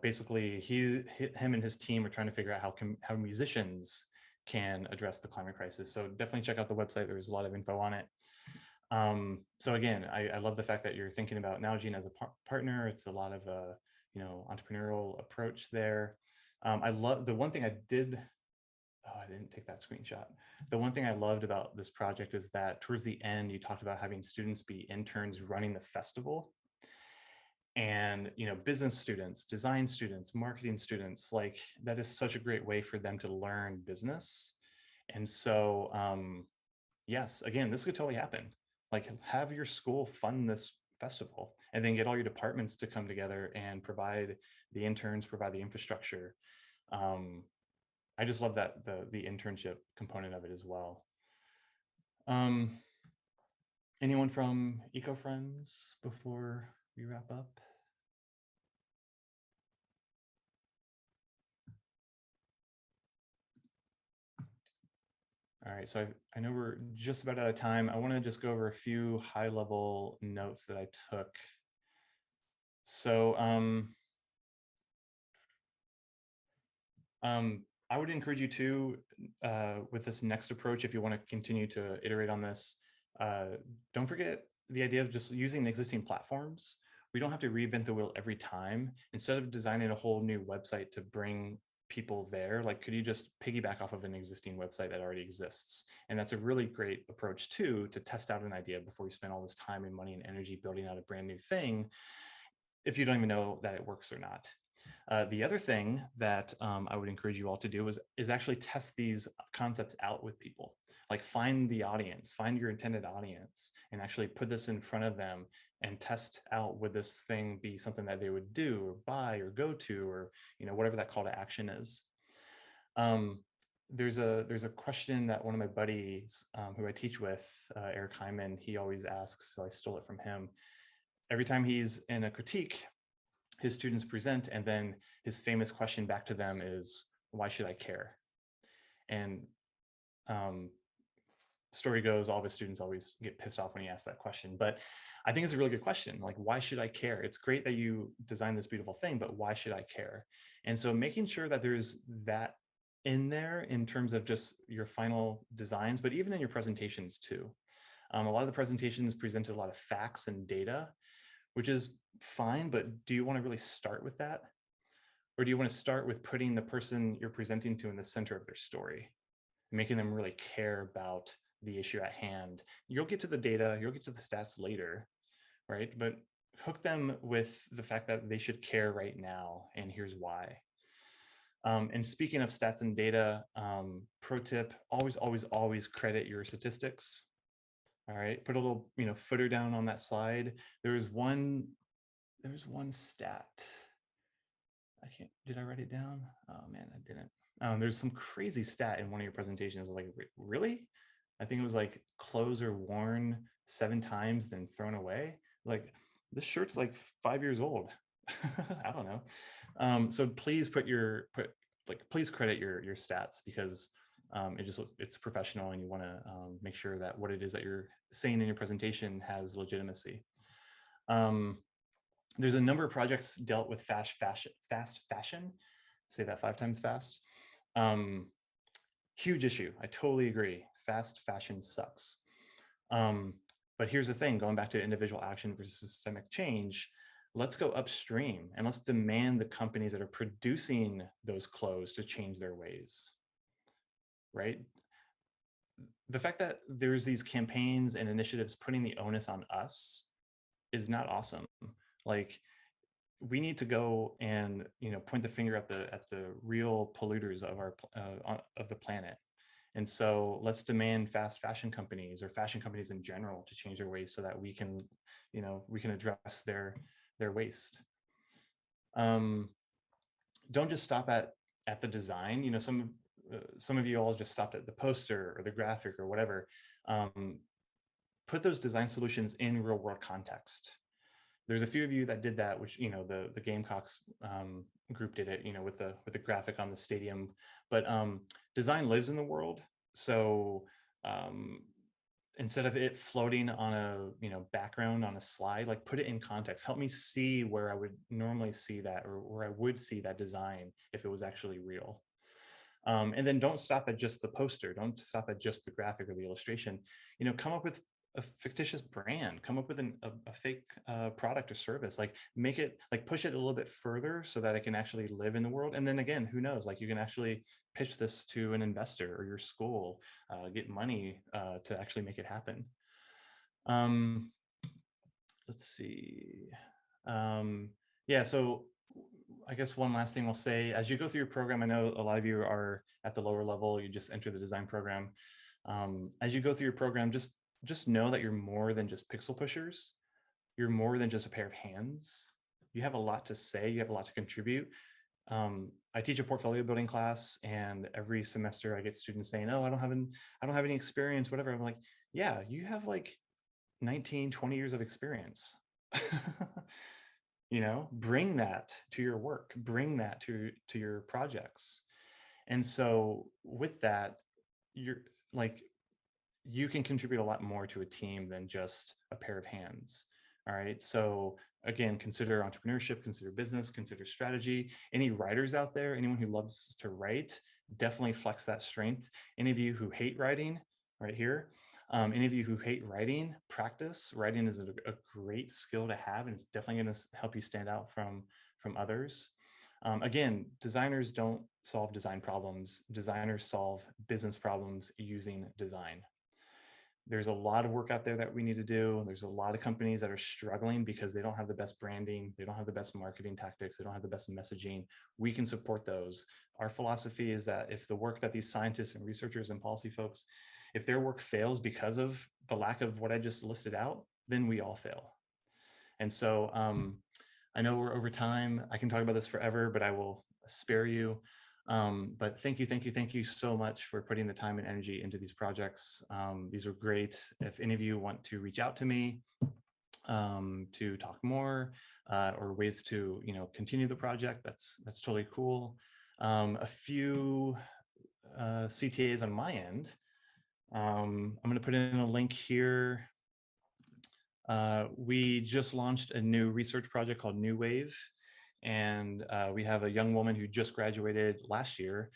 Basically, him and his team are trying to figure out how musicians can address the climate crisis. So definitely check out the website. There's a lot of info on it. So again, I love the fact that you're thinking about Nalgene as a partner. It's a lot of you know, entrepreneurial approach there. I love the one thing I did. Oh, I didn't take that screenshot. The one thing I loved about this project is that towards the end, you talked about having students be interns running the festival. And, you know, business students, design students, marketing students, like that is such a great way for them to learn business. And so, yes, again, this could totally happen. Like, have your school fund this festival and then get all your departments to come together and provide the interns, provide the infrastructure. I just love that the internship component of it as well. Anyone from Eco Friends before we wrap up? All right, so I know we're just about out of time. I want to just go over a few high-level notes that I took. So I would encourage you to, with this next approach, if you want to continue to iterate on this, don't forget the idea of just using existing platforms. We don't have to reinvent the wheel every time. Instead of designing a whole new website to bring people there, like, could you just piggyback off of an existing website that already exists? And that's a really great approach too, to test out an idea before you spend all this time and money and energy building out a brand new thing, if you don't even know that it works or not. The other thing that I would encourage you all to do is actually test these concepts out with people. Like, find the audience, find your intended audience, and actually put this in front of them and test out, would this thing be something that they would do or buy or go to, or, you know, whatever that call to action is. There's a question that one of my buddies who I teach with, Eric Hyman, he always asks, so I stole it from him. Every time he's in a critique, his students present, and then his famous question back to them is, why should I care? And story goes, all of his students always get pissed off when he asks that question. But I think it's a really good question. Like, why should I care? It's great that you designed this beautiful thing, but why should I care? And so making sure that there's that in there in terms of just your final designs, but even in your presentations too. A lot of the presentations presented a lot of facts and data, which is fine, but do you want to really start with that? Or do you want to start with putting the person you're presenting to in the center of their story, making them really care about the issue at hand? You'll get to the data, you'll get to the stats later, right? But hook them with the fact that they should care right now, and here's why. And speaking of stats and data, pro tip, always credit your statistics. All right, put a little, footer down on that slide. There's one stat. Did I write it down? Oh man, I didn't. There's some crazy stat in one of your presentations. I was like, really? I think it was like, clothes are worn 7 times, then thrown away. Like, this shirt's like 5 years old. I don't know. So please please credit your stats, because it's professional, and you want to make sure that what it is that you're saying in your presentation has legitimacy. There's a number of projects dealt with fast fashion. Say that 5 times fast. Huge issue. I totally agree. Fast fashion sucks. But here's the thing, going back to individual action versus systemic change, let's go upstream and let's demand the companies that are producing those clothes to change their ways, right? The fact that there's these campaigns and initiatives putting the onus on us is not awesome. Like, we need to go and point the finger at the real polluters of the planet. And so let's demand fast fashion companies, or fashion companies in general, to change their ways so that we can address their waste. Don't just stop at the design. Some of you all just stopped at the poster or the graphic or whatever. Put those design solutions in real world context. There's a few of you that did that, which, the Gamecocks group did it, with the graphic on the stadium. But design lives in the world. So instead of it floating on a background on a slide, like, put it in context. Help me see where I would normally see that, or where I would see that design if it was actually real. And then don't stop at just the poster. Don't stop at just the graphic or the illustration. Come up with a fictitious brand, come up with a fake product or service, like, make it, like, push it a little bit further so that it can actually live in the world. And then again, who knows, like, you can actually pitch this to an investor or your school, get money to actually make it happen. Let's see. Yeah, so I guess one last thing I'll say, as you go through your program, I know a lot of you are at the lower level, you just entered the design program. As you go through your program, just know that you're more than just pixel pushers. You're more than just a pair of hands. You have a lot to say, you have a lot to contribute. I teach a portfolio building class, and every semester I get students saying, oh, I don't have any experience, whatever. I'm like, yeah, you have like 19, 20 years of experience. Bring that to your work, bring that to your projects. And so with that, you can contribute a lot more to a team than just a pair of hands. All right. So again, consider entrepreneurship, consider business, consider strategy. Any writers out there, anyone who loves to write, definitely flex that strength. Any of you who hate writing, right here, Any of you who hate writing, practice. Writing is a great skill to have, and it's definitely going to help you stand out from others. Again, designers don't solve design problems. Designers solve business problems using design. There's a lot of work out there that we need to do. There's a lot of companies that are struggling because they don't have the best branding. They don't have the best marketing tactics. They don't have the best messaging. We can support those. Our philosophy is that if the work that these scientists and researchers and policy folks, if their work fails because of the lack of what I just listed out, then we all fail. And so I know we're over time. I can talk about this forever, but I will spare you. But thank you so much for putting the time and energy into these projects. These are great. If any of you want to reach out to me to talk more or ways to continue the project, that's totally cool. A few CTAs on my end. I'm going to put in a link here. We just launched a new research project called New Wave. And we have a young woman who just graduated last year.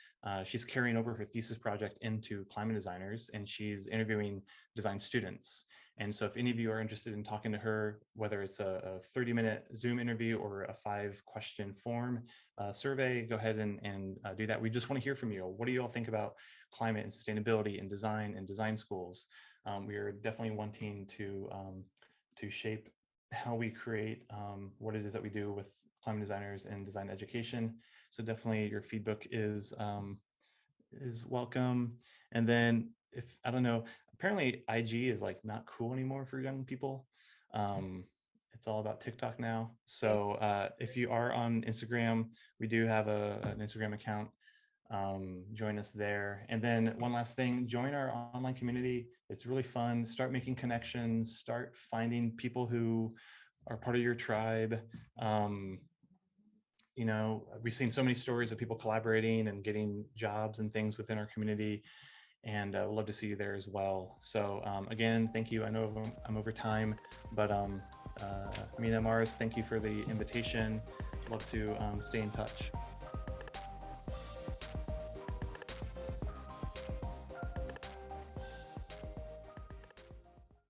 She's carrying over her thesis project into climate designers, and she's interviewing design students. And so if any of you are interested in talking to her, whether it's a 30-minute Zoom interview or a 5-question form survey, go ahead and do that. We just want to hear from you. What do you all think about climate and sustainability and design schools? We are definitely wanting to shape how we create what it is that we do with climate designers and design education. So definitely your feedback is welcome. And then if, I don't know, apparently IG is like not cool anymore for young people. It's all about TikTok now. So if you are on Instagram, we do have an Instagram account. Join us there. And then one last thing, join our online community. It's really fun. Start making connections, start finding people who are part of your tribe. We've seen so many stories of people collaborating and getting jobs and things within our community, and we'd love to see you there as well. So again, thank you. I know I'm over time, but Mina, Mars, thank you for the invitation. Love to stay in touch.